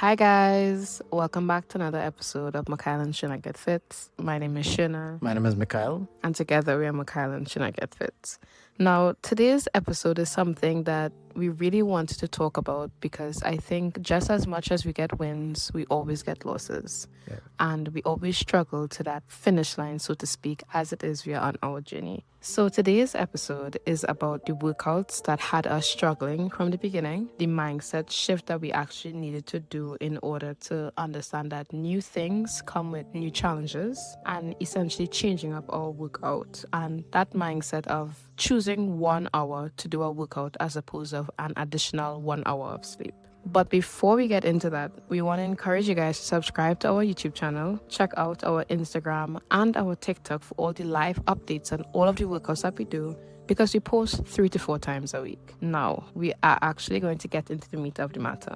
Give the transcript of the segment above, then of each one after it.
Hi guys, welcome back to another episode of Mikhail and Sherna Get Fit. My name is Sherna, My name is Mikhail. and together we are Mikhail and Sherna Get Fit. Now, today's episode is something that we really wanted to talk about because I think just as much as we get wins, we always get losses. Yeah. And we always struggle to that finish line, so to speak, as it is we are on our journey. So today's episode is about the workouts that had us struggling from the beginning, the mindset shift that we actually needed to do in order to understand that new things come with new challenges, and essentially changing up our workout and that mindset of choosing 1 hour to do a workout as opposed to an additional 1 hour of sleep. But before we get into that, we want to encourage you guys to subscribe to our YouTube channel, check out our Instagram and our TikTok for all the live updates and all of the workouts that we do, because we post 3 to 4 times a week. Now, we are actually going to get into the meat of the matter.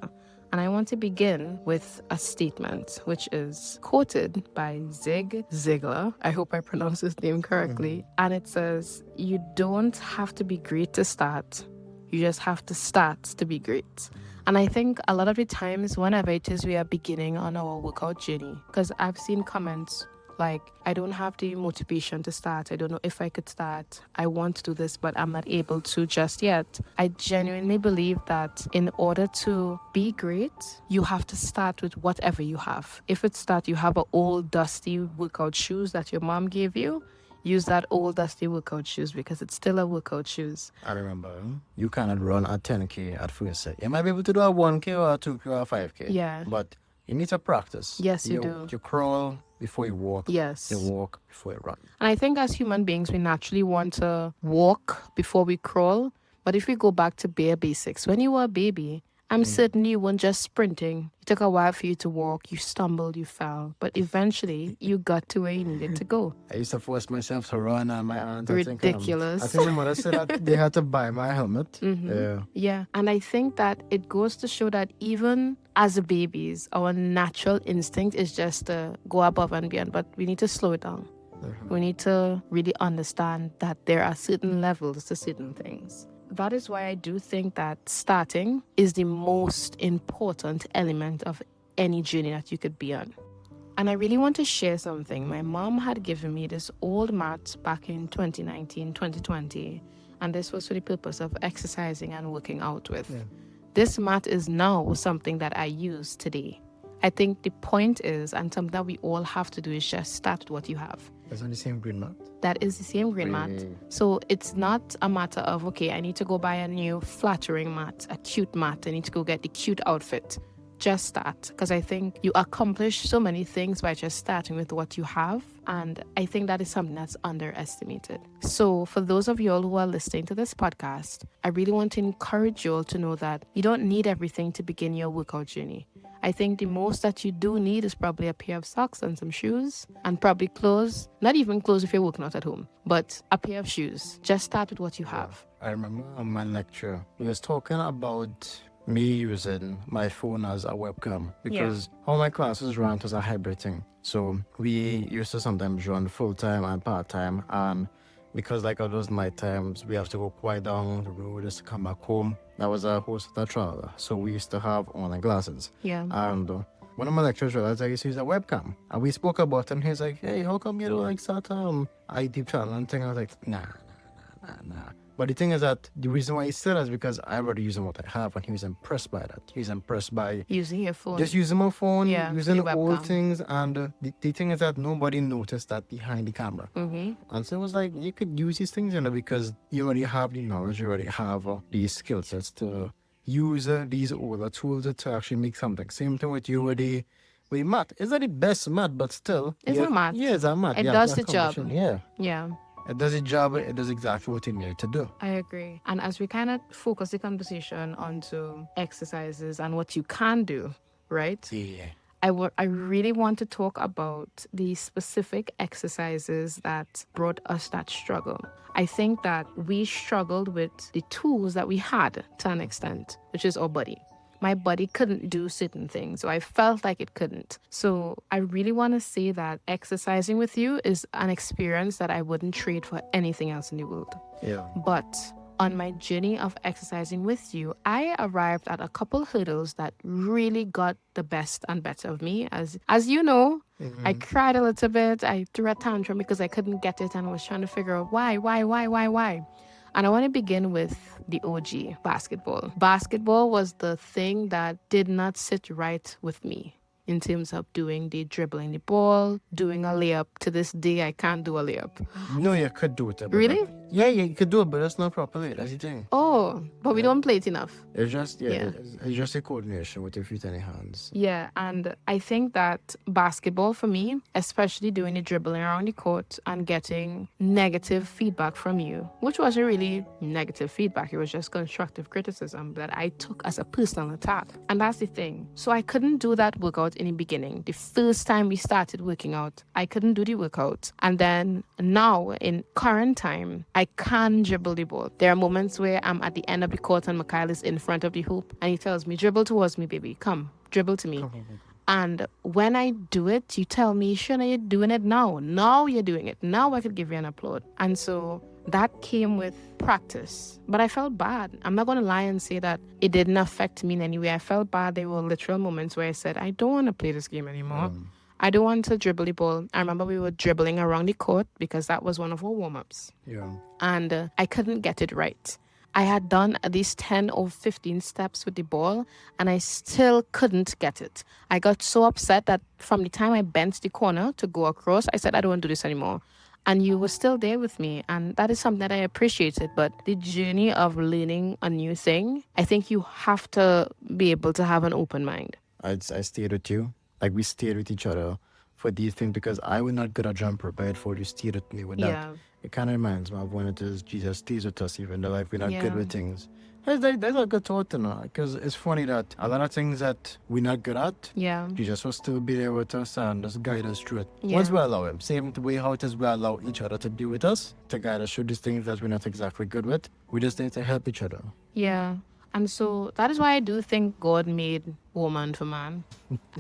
And I want to begin with a statement which is quoted by Zig Ziglar. I hope I pronounced his name correctly. And it says, "You don't have to be great to start. You just have to start to be great." And I think a lot of the times, whenever it is we are beginning on our workout journey, because I've seen comments like, "I don't have the motivation to start. I don't know if I could start. I want to do this, but I'm not able to just yet." I genuinely believe that in order to be great, you have to start with whatever you have. If it's that you have an old dusty workout shoes that your mom gave you, use that old dusty workout shoes because it's still a workout shoes. I remember you cannot run a 10K at first set. You might be able to do a 1K or a 2K or a 5K. Yeah. But you need to practice. Yes, you do. You crawl before you walk. Yes. You walk before you run. And I think as human beings, we naturally want to walk before we crawl. But if we go back to bare basics, when you were a baby, I'm certain you weren't just sprinting. It took a while for you to walk. You stumbled, you fell. But eventually, you got to where you needed to go. I used to force myself to run on my aunt. Ridiculous. I think my mother said that they had to buy my helmet. Yeah. Yeah. And I think that it goes to show that even as babies, our natural instinct is just to go above and beyond. But we need to slow it down. We need to really understand that there are certain levels to certain things. That is why I do think that starting is the most important element of any journey that you could be on. And I really want to share something. My mom had given me this old mat back in 2019, 2020, and this was for the purpose of exercising and working out with. Yeah. This mat is now something that I use today. I think the point is, and something that we all have to do, is just start with what you have. It's on the same green mat. That is the same green mat. So it's not a matter of, okay, I need to go buy a new flattering mat, a cute mat. I need to go get the cute outfit. Just start. Because I think you accomplish so many things by just starting with what you have. And I think that is something that's underestimated. So for those of you all who are listening to this podcast, I really want to encourage you all to know that you don't need everything to begin your workout journey. I think the most that you do need is probably a pair of socks and some shoes, and probably clothes. Not even clothes if you're working out at home, but a pair of shoes. Just start with what you have. I remember my lecture, he was talking about me using my phone as a webcam because all my classes ran as a hybrid thing. So we used to sometimes run full-time and part-time, and because like all those night times, we have to go quite down the road just to come back home. That was a host of the travel. So we used to have online classes. Yeah. And one of my lecturers realized I used to use a webcam. And we spoke about it, and he's like, "Hey, how come you don't like start a YouTube channel and thing?" I was like, nah. But the thing is that the reason why he said that is because I already using what I have, and he was impressed by that. He was impressed by Using your phone. just using my phone, Yeah, using the old webcam. things. And the thing is that nobody noticed that behind the camera. And so it was like, you could use these things, because you already have the knowledge, you already have these skill sets to use these older tools to actually make something. Same thing with you with the mat. It's not the best mat, but still. It's a mat. Yeah, it's a mat. It You does have to the job. accomplish it. Yeah. Yeah. It does its job. It does exactly what it needed to do. I agree. And as we kind of focus the conversation onto exercises and what you can do, right? Yeah. I really want to talk about the specific exercises that brought us that struggle. I think that we struggled with the tools that we had to an extent, which is our body. My body couldn't do certain things, so I felt like it couldn't. So I really want to say that exercising with you is an experience that I wouldn't trade for anything else in the world. Yeah. But on my journey of exercising with you, I arrived at a couple hurdles that really got the best and better of me. As you know, I cried a little bit. I threw a tantrum because I couldn't get it and I was trying to figure out why. And I want to begin with the OG, basketball. Basketball was the thing that did not sit right with me in terms of doing the dribbling the ball, doing a layup. To this day, I can't do a layup. No, you could do it. Really? Yeah, you could do it, but that's not properly. That's the thing. Oh, but we don't play it enough. It's just, Yeah. it's just a coordination with your feet and your hands. Yeah, and I think that basketball for me, especially doing the dribbling around the court and getting negative feedback from you, which wasn't really negative feedback, it was just constructive criticism that I took as a personal attack. And that's the thing. So I couldn't do that workout in the beginning. The first time we started working out, I couldn't do the workout. And then now, in current time, I can dribble the ball. There are moments where I'm at the end of the court and Mikhail is in front of the hoop and he tells me, dribble towards me, baby. Come, dribble to me. And when I do it, you tell me, Sherna, you're doing it now. Now you're doing it. Now I could give you an applaud. And so that came with practice. But I felt bad. I'm not going to lie and say that it didn't affect me in any way. I felt bad. There were literal moments where I said, I don't want to play this game anymore. I don't want to dribble the ball. I remember we were dribbling around the court because that was one of our warm-ups. Yeah. And I couldn't get it right. I had done at least 10 or 15 steps with the ball and I still couldn't get it. I got so upset that from the time I bent the corner to go across, I said, I don't want to do this anymore. And you were still there with me. And that is something that I appreciated. But the journey of learning a new thing, I think you have to be able to have an open mind. I stayed with you. Like, we stayed with each other for these things because I was not good at jumper, but I thought you stayed with me with that. Yeah. It kind of reminds me of when it is Jesus stays with us, even though like we're not good Yeah. with things. That's a good thought to know, because it's funny that a lot of things that we're not good at, Yeah. Jesus will still be there with us and just guide us through it. Yeah. Once we allow Him, same way how it is we allow each other to be with us, to guide us through these things that we're not exactly good with. We just need to help each other. Yeah. And so that is why I do think God made woman for man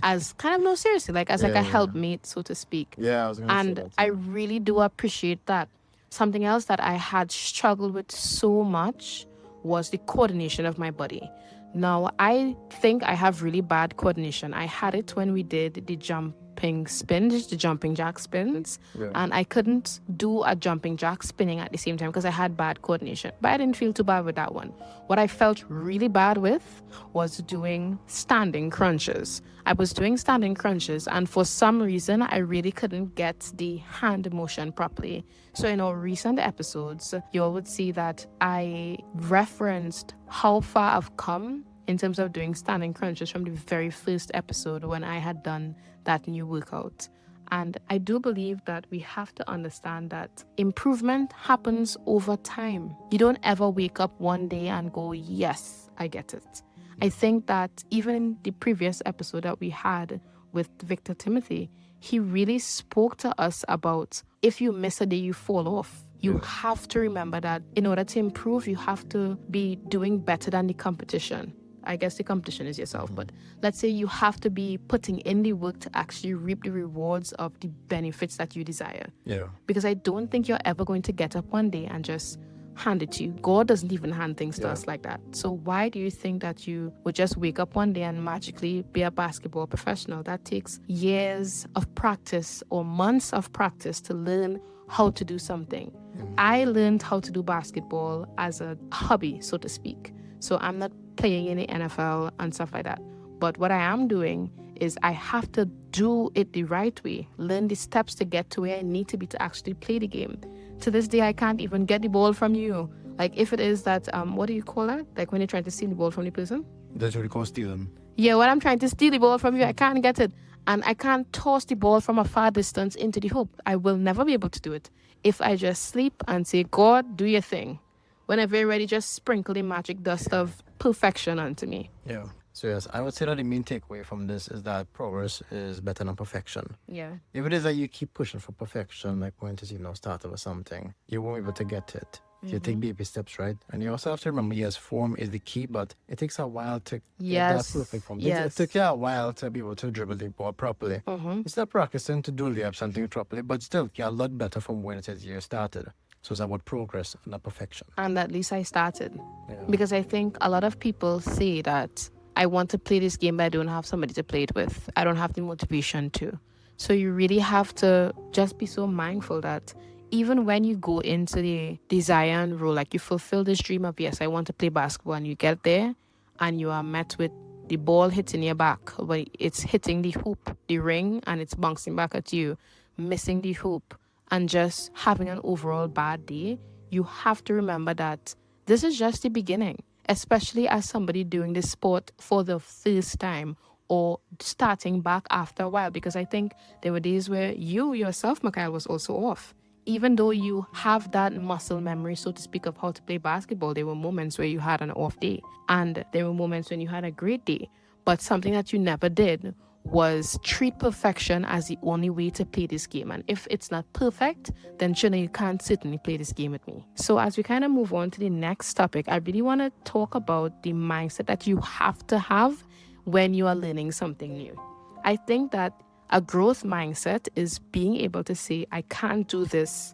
as kind of, no, seriously, like as like a helpmate, so to speak. Yeah, I was going to say And that. I really do appreciate that. Something else that I had struggled with so much was the coordination of my body. Now, I think I have really bad coordination. I had it when we did the jumping spins, the jumping jack spins, and I couldn't do a jumping jack spinning at the same time because I had bad coordination. But I didn't feel too bad with that one. What I felt really bad with was doing standing crunches. I was doing standing crunches, and for some reason, I really couldn't get the hand motion properly. So in our recent episodes, you all would see that I referenced how far I've come in terms of doing standing crunches from the very first episode when I had done that new workout. And I do believe that we have to understand that improvement happens over time. You don't ever wake up one day and go, yes, I get it. I think that even in the previous episode that we had with Victor Timothy, he really spoke to us about if you miss a day, you fall off. You have to remember that in order to improve, you have to be doing better than the competition. I guess the competition is yourself, but let's say you have to be putting in the work to actually reap the rewards of the benefits that you desire. Yeah. Because I don't think you're ever going to get up one day and just hand it to you. God doesn't even hand things to us like that. So why do you think that you would just wake up one day and magically be a basketball professional? That takes years of practice or months of practice to learn how to do something. I learned how to do basketball as a hobby, so to speak. So I'm not playing in the NFL and stuff like that. But what I am doing is I have to do it the right way, learn the steps to get to where I need to be to actually play the game. To this day, I can't even get the ball from you. Like if it is that, what do you call that? Like when you're trying to steal the ball from the person? That's what we call stealing. Yeah, when I'm trying to steal the ball from you, I can't get it. And I can't toss the ball from a far distance into the hoop. I will never be able to do it if I just sleep and say, God, do your thing. Whenever you're ready, just sprinkle the magic dust of perfection onto me. Yeah. So yes, I would say that the main takeaway from this is that progress is better than perfection. Yeah. If it is that you keep pushing for perfection, like when it is, start over something, you won't be able to get it. You take baby steps, right? And you also have to remember, yes, form is the key, but it takes a while to get that perfect form. It took you a while to be able to dribble the ball properly. It's not practicing to do layups and things properly, but still, you're a lot better from when it is you started. So it's about progress, not perfection. And at least I started. Yeah. Because I think a lot of people say that I want to play this game, but I don't have somebody to play it with. I don't have the motivation to. So you really have to just be so mindful that even when you go into the desire and role, like you fulfill this dream of, yes, I want to play basketball, and you get there and you are met with the ball hitting your back, but it's hitting the hoop, the ring, and it's bouncing back at you, missing the hoop, and just having an overall bad day, you have to remember that this is just the beginning, especially as somebody doing this sport for the first time or starting back after a while. Because I think there were days where you yourself, Mikhail, was also off. Even though you have that muscle memory, so to speak, of how to play basketball, there were moments where you had an off day and there were moments when you had a great day. But something that you never did was treat perfection as the only way to play this game. And if it's not perfect, then Sherna, you can't certainly play this game with me. So as we kind of move on to the next topic, I really want to talk about the mindset that you have to have when you are learning something new. I think that a growth mindset is being able to say, I can't do this ...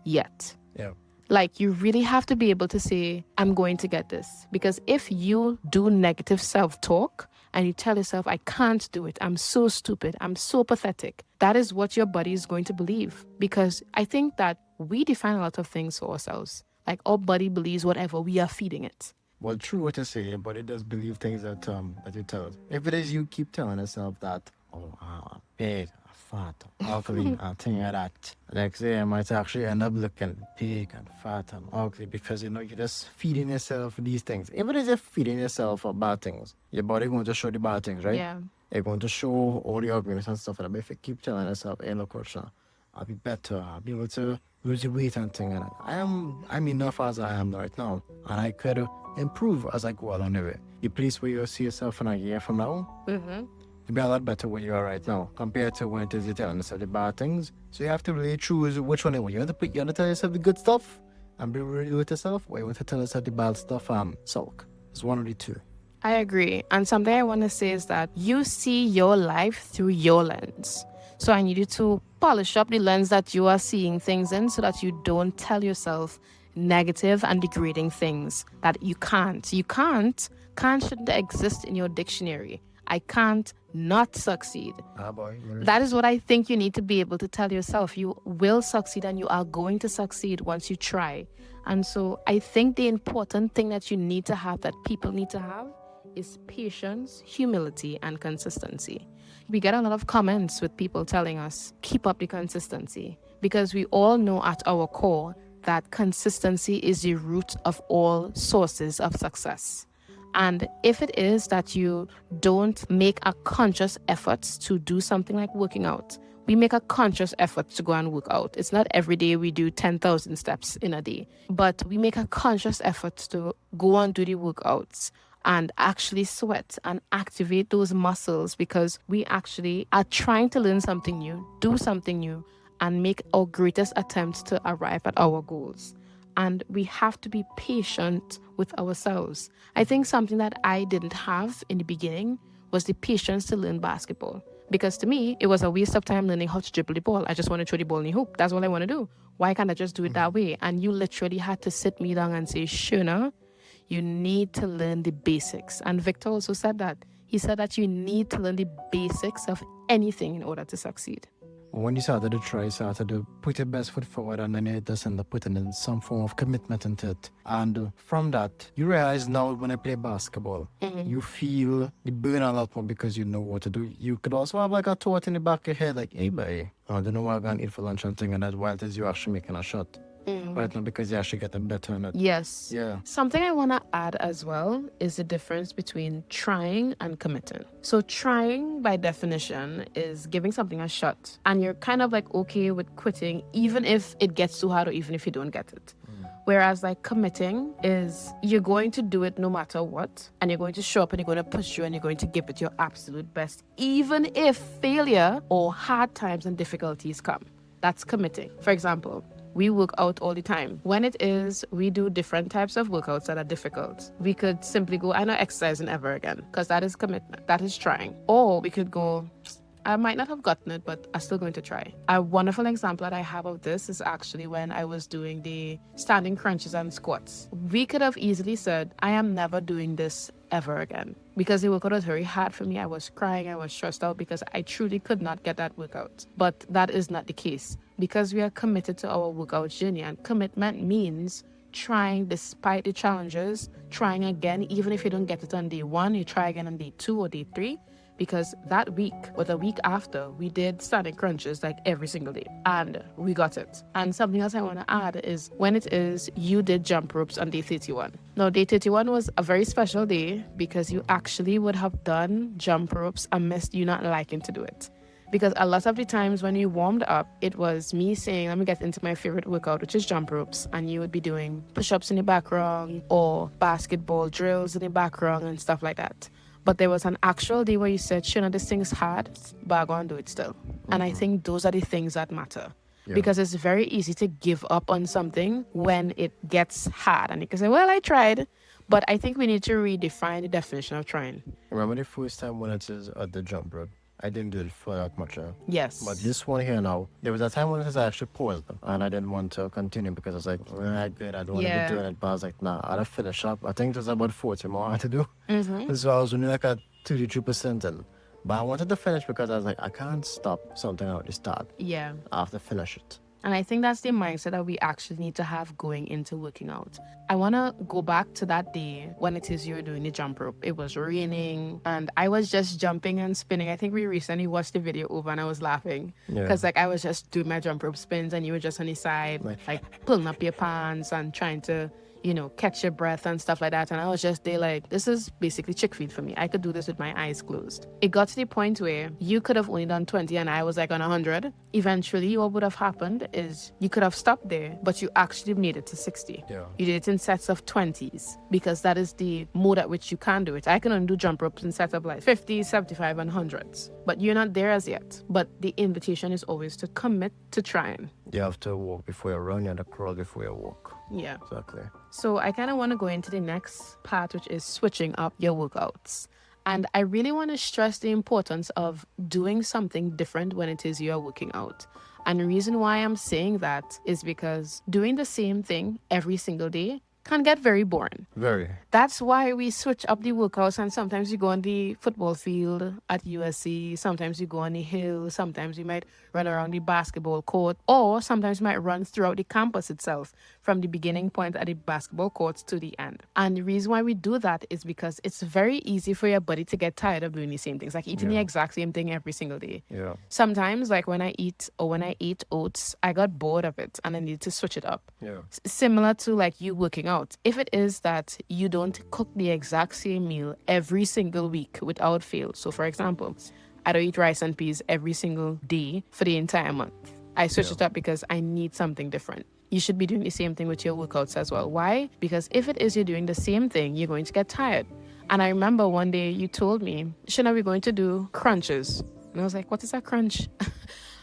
yet. Yeah. Like, you really have to be able to say, I'm going to get this. Because if you do negative self-talk and you tell yourself, I can't do it, I'm so stupid, I'm so pathetic, that is what your body is going to believe. Because I think that we define a lot of things for ourselves. Like, our body believes whatever we are feeding it. Well, true what you say, but it does believe things that you tell it. If it is you keep telling yourself that, I'm big, I'm fat, I'm ugly, and things like that. Next day, I might actually end up looking big and fat and ugly because, you're just feeding yourself these things. Even if you're feeding yourself for bad things, your body going to show the bad things, right? Yeah. It's going to show all the ugliness and stuff like that. But if you keep telling yourself, hey, look, Rocha, I'll be better, I'll be able to lose the weight and things like that. I'm enough as I am right now, and I could improve as I go along the way. The place where you see yourself in a year from now, you'll be a lot better where you are right now compared to when it is you're telling yourself the bad things. So you have to really choose which one you want. You want to tell yourself the good stuff and be real with yourself, or you want to tell yourself the bad stuff and sulk. It's one of the two. I agree. And something I want to say is that you see your life through your lens. So I need you to polish up the lens that you are seeing things in so that you don't tell yourself negative and degrading things that you can't. You can't shouldn't exist in your dictionary. I can't not succeed. Boy. That is what I think you need to be able to tell yourself. You will succeed and you are going to succeed once you try. And so I think the important thing that you need to have, that people need to have, is patience, humility, and consistency. We get a lot of comments with people telling us, keep up the consistency, because we all know at our core that consistency is the root of all sources of success. And if it is that you don't make a conscious effort to do something like working out, we make a conscious effort to go and work out. It's not every day we do 10,000 steps in a day, but we make a conscious effort to go and do the workouts and actually sweat and activate those muscles, because we actually are trying to learn something new, do something new, and make our greatest attempts to arrive at our goals. And we have to be patient with ourselves. I think something that I didn't have in the beginning was the patience to learn basketball. Because to me, it was a waste of time learning how to dribble the ball. I just want to throw the ball in the hoop. That's all I want to do. Why can't I just do it that way? And you literally had to sit me down and say, Sherna, you need to learn the basics. And Victor also said that. He said that you need to learn the basics of anything in order to succeed. When you started to try, you started to put your best foot forward, and then you just end up putting in some form of commitment into it. And from that, you realize now when I play basketball, you feel the burn a lot more because you know what to do. You could also have like a thought in the back of your head, like, hey, boy, I don't know what I'm going to eat for lunch and thing, and that while it is you actually making a shot. Right now, because you're actually getting better in it. Yes. Yeah. Something I want to add as well is the difference between trying and committing. So trying, by definition, is giving something a shot. And you're kind of like okay with quitting, even if it gets too hard or even if you don't get it. Whereas like committing is you're going to do it no matter what. And you're going to show up and you're going to push through and you're going to give it your absolute best, even if failure or hard times and difficulties come. That's committing. For example, we work out all the time. When it is, we do different types of workouts that are difficult. We could simply go, I'm not exercising ever again, because that is commitment. That is trying. Or we could go, I might not have gotten it, but I'm still going to try. A wonderful example that I have of this is actually when I was doing the standing crunches and squats. We could have easily said, I am never doing this ever again, because the workout was very hard for me. I was crying, I was stressed out because I truly could not get that workout. But that is not the case, because we are committed to our workout journey, and commitment means trying despite the challenges, trying again. Even if you don't get it on day 1, you try again on day 2 or day 3, because that week or the week after, we did standing crunches like every single day and we got it. And something else I want to add is when it is you did jump ropes on day 31. Now, day 31 was a very special day because you actually would have done jump ropes amidst you not liking to do it. Because a lot of the times when you warmed up, it was me saying, let me get into my favorite workout, which is jump ropes. And you would be doing push-ups in the background or basketball drills in the background and stuff like that. But there was an actual day where you said, Sherna, this thing's hard, but I'm going to do it still. And I think those are the things that matter. Yeah. Because it's very easy to give up on something when it gets hard. And you can say, well, I tried. But I think we need to redefine the definition of trying. Remember the first time when it is at the jump rope? I didn't do it for that much. Yes. But this one here now, there was a time when it was actually paused and I didn't want to continue because I was like, I don't want to be doing it. But I was like, nah, I'll finish up. I think it was about 40 more I had to do. So I was only like at 33% in. But I wanted to finish because I was like, I can't stop something out the start. Yeah. I have to finish it. And I think that's the mindset that we actually need to have going into working out. I want to go back to that day when it is you were doing the jump rope. It was raining and I was just jumping and spinning. I think we recently watched the video over and I was laughing because like I was just doing my jump rope spins and you were just on the side, like pulling up your pants and trying to, you know, catch your breath and stuff like that. And I was just there like, this is basically chick feed for me. I could do this with my eyes closed. It got to the point where you could have only done 20 and I was like on 100. Eventually, what would have happened is you could have stopped there, but you actually made it to 60. Yeah. You did it in sets of 20s because that is the mode at which you can do it. I can only do jump ropes in sets of like 50, 75, and 100s. But you're not there as yet. But the invitation is always to commit to trying. You have to walk before you run, you have to crawl before you walk. Yeah. Exactly. So I kind of want to go into the next part, which is switching up your workouts. And I really want to stress the importance of doing something different when it is you're working out. And the reason why I'm saying that is because doing the same thing every single day can get very boring. Very. That's why we switch up the workouts, and sometimes you go on the football field at USC, sometimes you go on the hill, sometimes you might run around the basketball court, or sometimes you might run throughout the campus itself from the beginning point at the basketball courts to the end. And the reason why we do that is because it's very easy for your body to get tired of doing the same things, like eating the exact same thing every single day. Yeah. Sometimes, like when I ate oats, I got bored of it and I needed to switch it up. Yeah. Similar to like you working out. If it is that you don't cook the exact same meal every single week without fail. So for example, I don't eat rice and peas every single day for the entire month. I switch it up because I need something different. You should be doing the same thing with your workouts as well. Why? Because if it is you're doing the same thing, you're going to get tired. And I remember one day you told me, Sherna, we're going to do crunches. And I was like, what is a crunch?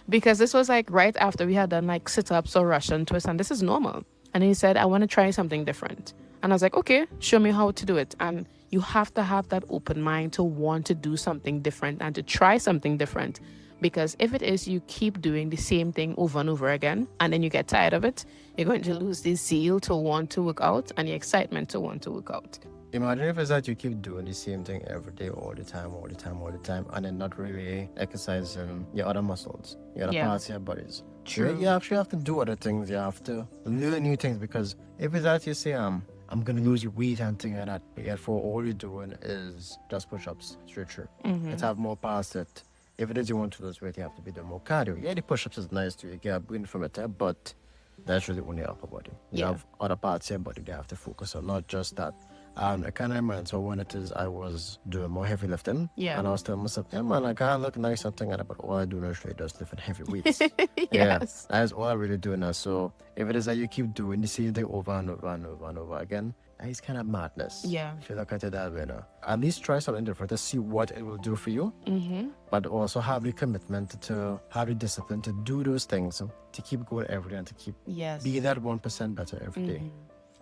Because this was like right after we had done like sit-ups or Russian twists, and this is normal. And he said, I want to try something different. And I was like, okay, show me how to do it. And you have to have that open mind to want to do something different and to try something different. Because if it is you keep doing the same thing over and over again, and then you get tired of it, you're going to lose the zeal to want to work out and the excitement to want to work out. Imagine if it's that you keep doing the same thing every day, all the time, and then not really exercising your other muscles, your other parts of your bodies. True. You actually have to do other things. You have to learn new things, because if it's that you say, I'm going to lose your weight and things like that, yet for all you're doing is just push-ups, straight through. Let's have more past it. If it is you want to lose weight, you have to be doing more cardio. Yeah, the push-ups is nice too. You get a brain from it, but that's really only upper body. You have other parts of your body they have to focus on, not just that. I kind of remember, so when it is I was doing more heavy lifting, and I was telling myself, yeah man, I can't look nice and things like that, but all I do now is just lifting heavy weights. Yes. That's all I really do now. So if it is that you keep doing the same thing over and over and over and over again, it's kind of madness. Yeah. If you look at it that way now. At least try something different to see what it will do for you, but also have the commitment to have the discipline to do those things, to keep going every day and to keep be that 1% better every day.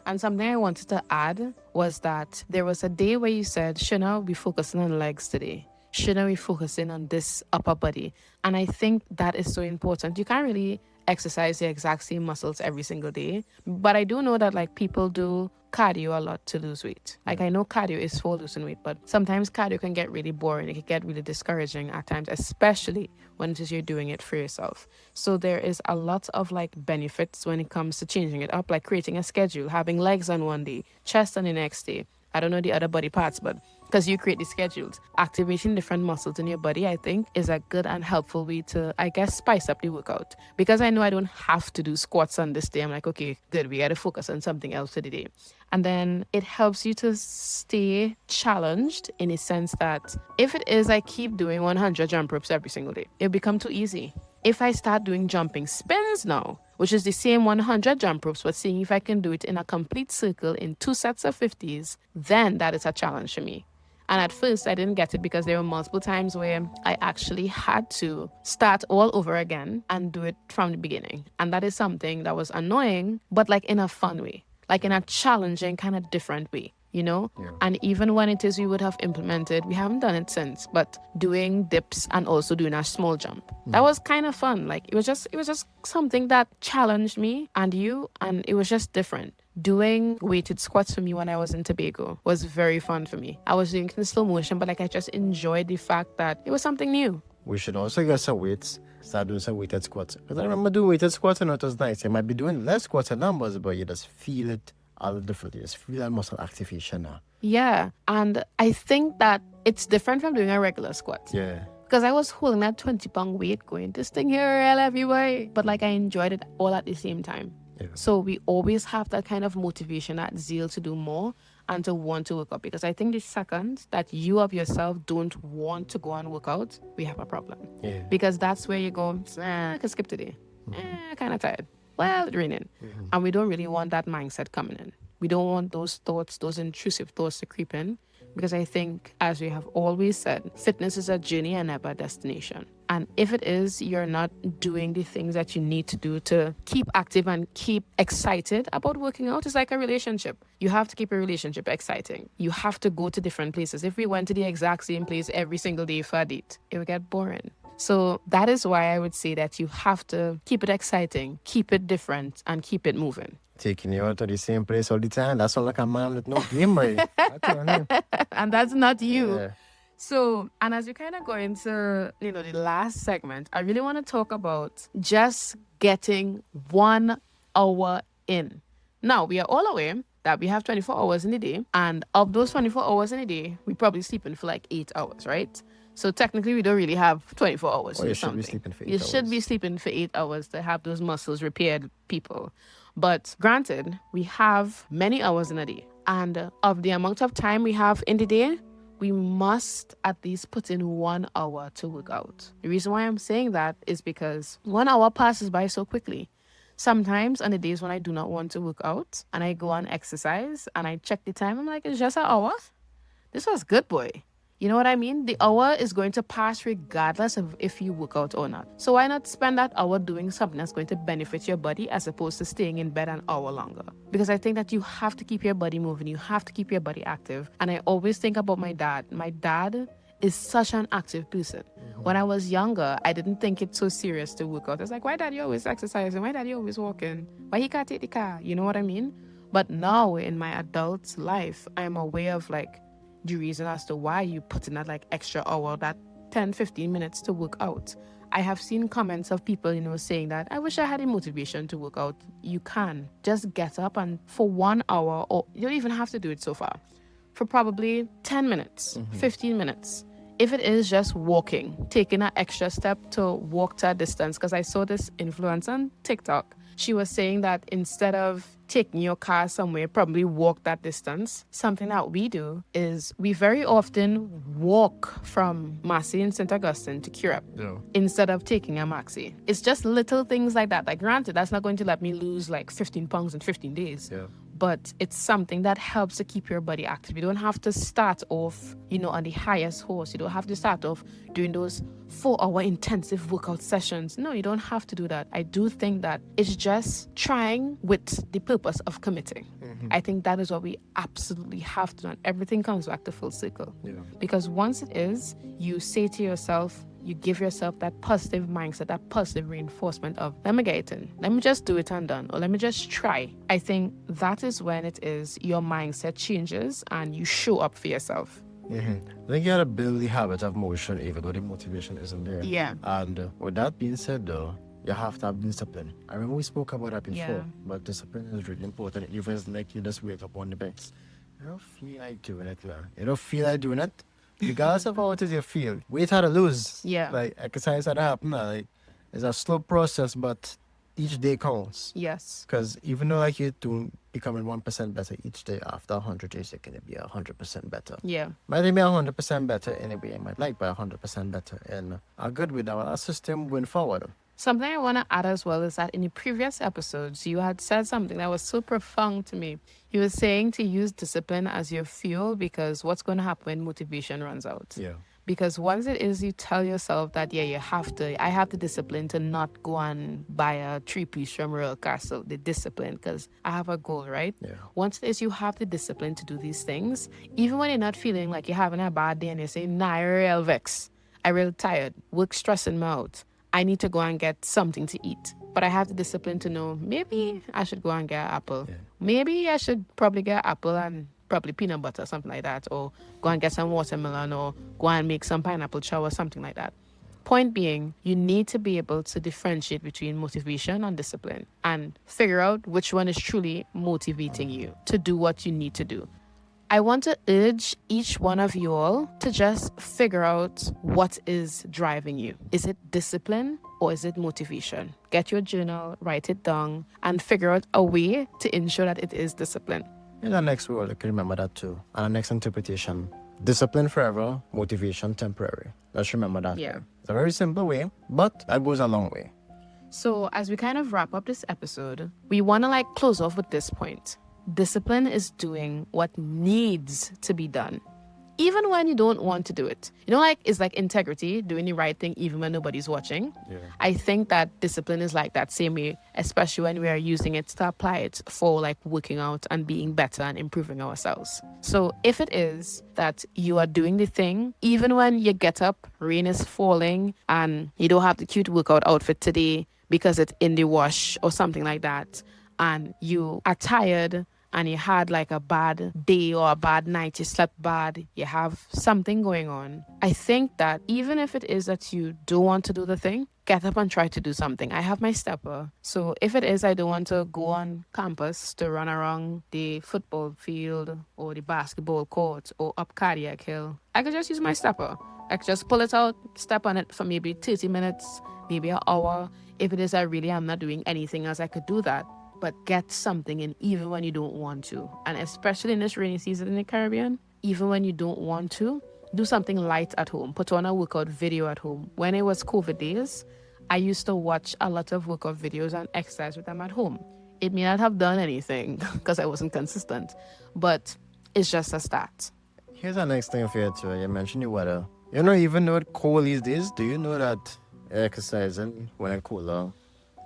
And something I wanted to add was that there was a day where you said, Sherna, we're focusing on legs today. Shouldn't we focus in on this upper body? And I think that is so important. You can't really exercise the exact same muscles every single day. But I do know that like people do cardio a lot to lose weight. Like I know cardio is for losing weight, but sometimes cardio can get really boring. It can get really discouraging at times, especially when it is you're doing it for yourself. So there is a lot of like benefits when it comes to changing it up, like creating a schedule, having legs on one day, chest on the next day. I don't know the other body parts, but because you create the schedules, activating different muscles in your body, I think, is a good and helpful way to, I guess, spice up the workout. Because I know I don't have to do squats on this day. I'm like, okay, good, we got to focus on something else for the day. And then it helps you to stay challenged in a sense that if it is I keep doing 100 jump ropes every single day, it'll become too easy. If I start doing jumping spins now, which is the same 100 jump ropes, but seeing if I can do it in a complete circle in 2 sets of 50s, then that is a challenge for me. And at first, I didn't get it because there were multiple times where I actually had to start all over again and do it from the beginning. And that is something that was annoying, but like in a fun way, like in a challenging, kind of different way. You know, and even when it is we would have implemented, we haven't done it since, but doing dips and also doing a small jump. That was kind of fun. Like it was just something that challenged me and it was just different. Doing weighted squats for me when I was in Tobago was very fun for me. I was doing it in slow motion, but like I just enjoyed the fact that it was something new. We should also get some weights, start doing some weighted squats. Because I remember doing weighted squats and it was nice. You might be doing less squats and numbers, but you just feel it all different. You just feel that muscle activation now. Yeah, and I think that it's different from doing a regular squat. Yeah. Because I was holding that 20-pound weight going, this thing here, everywhere. But like I enjoyed it all at the same time. Yeah. So we always have that kind of motivation, that zeal to do more and to want to work out. Because I think the second that you of yourself don't want to go and work out, we have a problem. Yeah. Because that's where you go, I can skip today. Kind of tired. Well, it's raining. And we don't really want that mindset coming in. We don't want those thoughts, those intrusive thoughts to creep in. Because I think, as we have always said, fitness is a journey and never a destination. And if it is, you're not doing the things that you need to do to keep active and keep excited about working out. It's like a relationship. You have to keep a relationship exciting. You have to go to different places. If we went to the exact same place every single day for a date, it would get boring. So that is why I would say that you have to keep it exciting, keep it different, and keep it moving. Taking you out to the same place all the time. That's not like a man with no game, right? And that's not you. Yeah. So, and as we kind of go into, the last segment, I really want to talk about just getting 1 hour in. Now, we are all aware that we have 24 hours in a day. And of those 24 hours in a day, we probably sleeping for like 8 hours, right? So technically, we don't really have 24 hours. Or you should be sleeping for 8 hours. You should be sleeping for 8 hours to have those muscles repaired, people. But granted, we have many hours in a day. And of the amount of time we have in the day, we must at least put in 1 hour to work out. The reason why I'm saying that is because 1 hour passes by so quickly. Sometimes on the days when I do not want to work out and I go on exercise and I check the time, I'm like, it's just an hour. This was good, boy. You know what I mean? The hour is going to pass regardless of if you work out or not. So why not spend that hour doing something that's going to benefit your body as opposed to staying in bed an hour longer? Because I think that you have to keep your body moving. You have to keep your body active. And I always think about my dad. My dad is such an active person. When I was younger, I didn't think it so serious to work out. I was like, why daddy always exercising? Why daddy always walking? Why he can't take the car? You know what I mean? But now in my adult life, I'm aware of like the reason as to why you put in that like extra hour, that 10-15 minutes to work out. I have seen comments of people, saying that I wish I had the motivation to work out. You can just get up and for 1 hour, or you don't even have to do it so far, for probably 10 minutes, 15 minutes. If it is just walking, taking an extra step to walk to a distance, because I saw this influencer on TikTok. She was saying that instead of taking your car somewhere, probably walk that distance. Something that we do is we very often walk from Massey and St. Augustine to Curab instead of taking a maxi. It's just little things like that. Like granted, that's not going to let me lose like 15 pounds in 15 days. Yeah. but it's something that helps to keep your body active. You don't have to start off, on the highest horse. You don't have to start off doing those 4-hour intensive workout sessions. No, you don't have to do that. I do think that it's just trying with the purpose of committing. I think that is what we absolutely have to do. And everything comes back to full circle. Yeah. Because once it is, you say to yourself, you give yourself that positive mindset, that positive reinforcement of, let me get it in. Let me just do it and done. Or let me just try. I think that is when it is your mindset changes and you show up for yourself. I think you gotta build the habit of motion even though the motivation isn't there. Yeah. And with that being said though, you have to have discipline. I remember we spoke about that before, Yeah. but discipline is really important. Even if it's like you just wake up on the bed, you don't feel like doing it, man. You don't feel like doing it. Regardless of how it is you feel, weight had to lose. Yeah. Like exercise had to happen. Like it's a slow process, but each day counts. Yes. Because even though like you're becoming 1% better each day, after 100 days you're gonna be 100% better. Yeah. Might be 100% better anyway. I might like by 100% better, and I'm good with our system moving forward. Something I want to add as well is that in the previous episodes, you had said something that was so profound to me. You were saying to use discipline as your fuel because what's going to happen when motivation runs out? Yeah. Because once it is, you tell yourself that, I have the discipline to not go and buy a 3-piece from Royal Castle, the discipline, because I have a goal, right? Yeah. Once it is, you have the discipline to do these things, even when you're not feeling like you're having a bad day and you're saying, nah, I'm real vex. I'm real tired. Work stressing me out. I need to go and get something to eat. But I have the discipline to know maybe I should go and get an apple. Yeah. Maybe I should probably get an apple and probably peanut butter, something like that. Or go and get some watermelon or go and make some pineapple chow or something like that. Point being, you need to be able to differentiate between motivation and discipline and figure out which one is truly motivating you to do what you need to do. I want to urge each one of you all to just figure out what is driving you. Is it discipline or is it motivation? Get your journal, write it down, and figure out a way to ensure that it is discipline. In the next word, you can remember that too. And the next interpretation, discipline forever, motivation temporary. Let's remember that. Yeah. It's a very simple way, but that goes a long way. So as we kind of wrap up this episode, we want to close off with this point. Discipline is doing what needs to be done, even when you don't want to do it. It's like integrity, doing the right thing even when nobody's watching. Yeah. I think that discipline is like that same way, especially when we are using it to apply it for working out and being better and improving ourselves. So if it is that you are doing the thing, even when you get up, rain is falling, and you don't have the cute workout outfit today because it's in the wash or something like that, and you are tired and you had a bad day or a bad night, you slept bad, you have something going on, I think that even if it is that you don't want to do the thing, get up and try to do something. I have my stepper. So if it is I don't want to go on campus to run around the football field or the basketball court or up Cardiac Hill, I could just use my stepper. I could just pull it out, step on it for maybe 30 minutes, maybe an hour. If it is I really am not doing anything else, I could do that. But get something in even when you don't want to. And especially in this rainy season in the Caribbean, even when you don't want to, do something light at home. Put on a workout video at home. When it was COVID days, I used to watch a lot of workout videos and exercise with them at home. It may not have done anything because I wasn't consistent, but it's just a start. Here's the next thing for you too. You mentioned the weather. Even though it's cold these days, do you know that exercising when it's cooler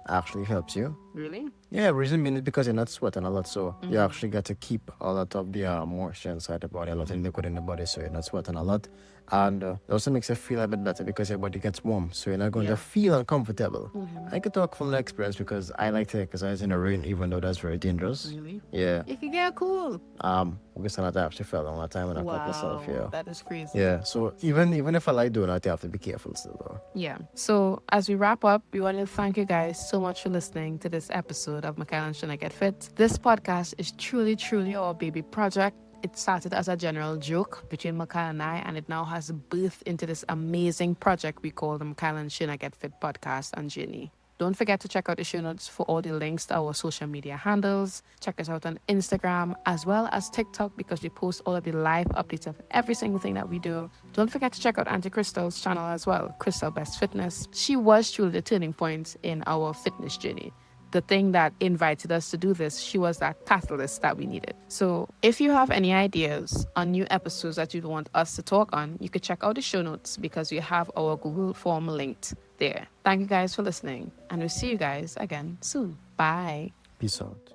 actually helps you? Really? Yeah, reason being is because you're not sweating a lot, so you actually get to keep a lot of the moisture inside the body, a lot of liquid in the body, so you're not sweating a lot. And it also makes you feel a bit better because your body gets warm, so you're not going to feel uncomfortable. I can talk from the experience because I like to exercise in the rain, even though that's very dangerous. Really? Yeah. It can get cool. Because I actually fell on that time when I cut myself. Yeah. That is crazy. Yeah. So even if I like doing that, you have to be careful still, though. Yeah. So as we wrap up, we want to thank you guys so much for listening to this episode of Mikhail and Sherna Get Fit. This podcast is truly, truly our baby project. It started as a general joke between Mikhail and I, and it now has birthed into this amazing project we call the Mikhail and Sherna Get Fit podcast and journey. Don't forget to check out the show notes for all the links to our social media handles. Check us out on Instagram as well as TikTok because we post all of the live updates of every single thing that we do. Don't forget to check out Auntie Crystal's channel as well, Crystal Best Fitness. She was truly the turning point in our fitness journey. the thing that invited us to do this. She was that catalyst that we needed. So if you have any ideas on new episodes that you'd want us to talk on, you could check out the show notes because we have our Google form linked there. Thank you guys for listening, and we'll see you guys again soon. Bye. Peace out.